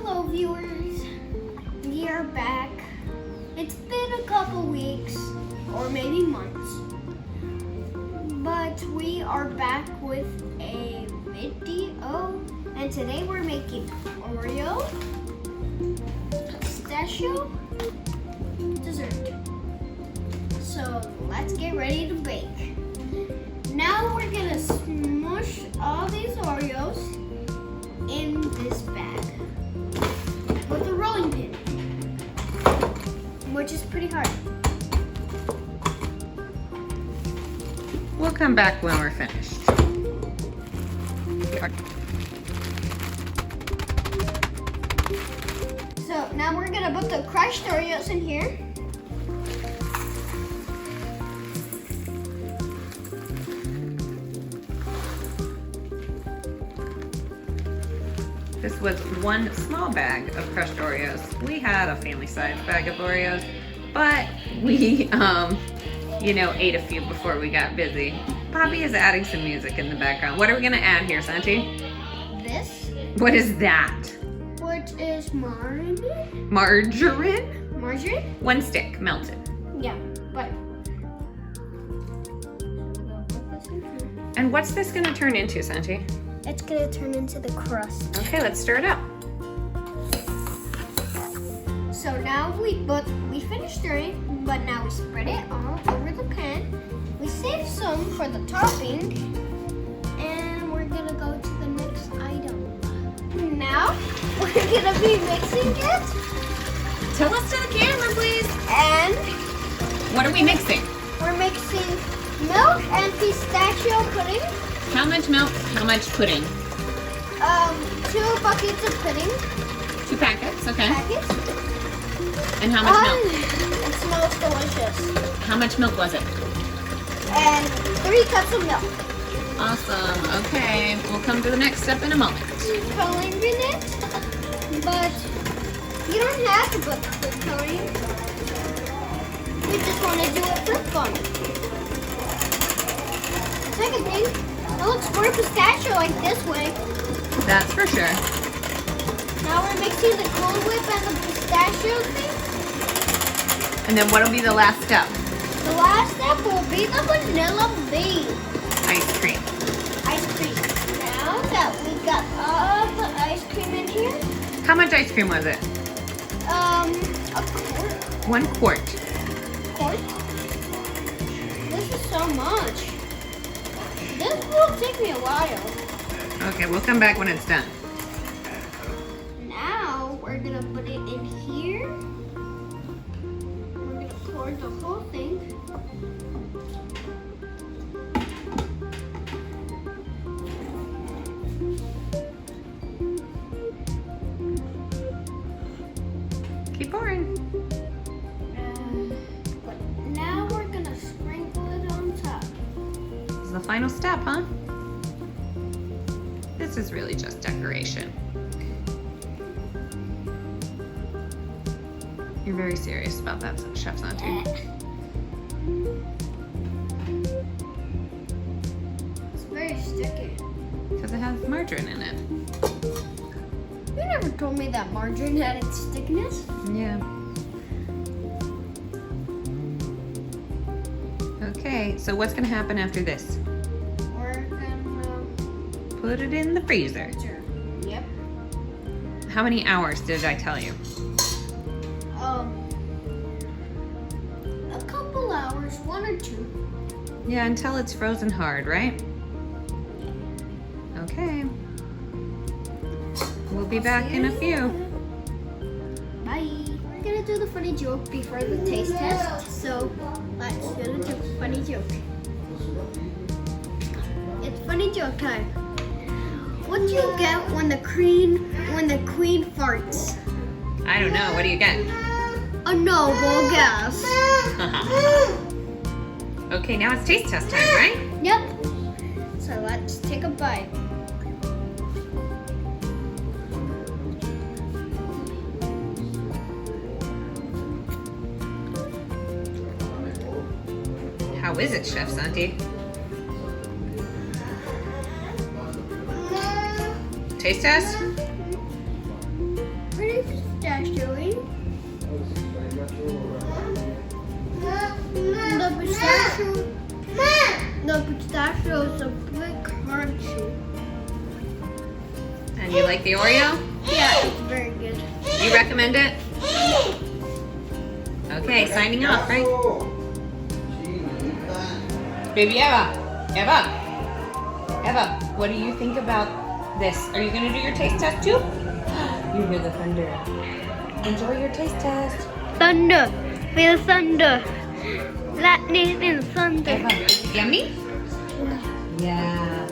Hello viewers, we are back. It's been a couple weeks or maybe months, but we are back with a video, and today we're making Oreo Pistachio Dessert. So let's get ready to bake. Now we're gonna smush all these Oreos in this bag with a rolling pin, which is pretty hard. We'll come back when we're finished. So now we're gonna put the crushed Oreos in here. This was one small bag of crushed Oreos. We had a family-sized bag of Oreos, but we, ate a few before we got busy. Bobby is adding some music in the background. What are we gonna add here, Santi? This, What is that? which is margarine. Margarine? Margarine? 1 stick, melted. Yeah, but we'll put this in here. And what's this gonna turn into, Santi? It's gonna turn into the crust. Okay, let's stir it up. So now we finished stirring, but now we spread it all over the pan. We save some for the topping, and we're gonna go to the next item. Now we're gonna be mixing it, Tell us to the camera, please. and What are we mixing? we're mixing milk and pistachio pudding. How much milk, how much pudding? 2 buckets of pudding 2 packets, okay. packets. And how much milk? It smells delicious. How much milk was it? And 3 cups of milk. Awesome, okay. We'll come to the next step in a moment. Coloring in it, but you don't have to put food coloring. We just want to do it for fun. Second thing, it looks more pistachio like this way. That's for sure. Now we're mixing the Cool Whip and the pistachio thing. And then what'll be the last step? The last step will be the vanilla bean Ice cream. ice cream. Now that we got all the ice cream in here, How much ice cream was it? a 1 quart. quart. This is so much. This will take me a while. Okay, we'll come back when it's done. Now we're gonna put it in here. We're gonna pour the whole thing. Keep pouring. But now we're gonna sprinkle it on top. This is the final step, huh? This is really just decoration. You're very serious about that, Chef Santi. It's very sticky. Because it has margarine in it. You never told me that margarine had its stickiness. Yeah. Okay, so what's gonna happen after this? We're gonna Put it in the freezer. Yep. How many hours did I tell you? A couple hours, 1 or 2. Yeah, until it's frozen hard, right? Okay. We'll be back in a few. Bye. We're gonna do the funny joke before the taste test. So let's do the funny joke. It's funny joke time. What do you get when the queen farts? I don't know. What do you get? A noble gas. Okay, now it's taste test time, right? Yep. So let's take a bite. How is it, Chef Santi? Taste test? crunchy. And you like the Oreo? Yeah, it's very good. You recommend it? Okay, signing off, right? Baby Eva, what do you think about this? Are you gonna do your taste test too? You hear the thunder. Enjoy your taste test. Thunder. Feel thunder. Lightning and thunder. Eva, yummy? Yeah.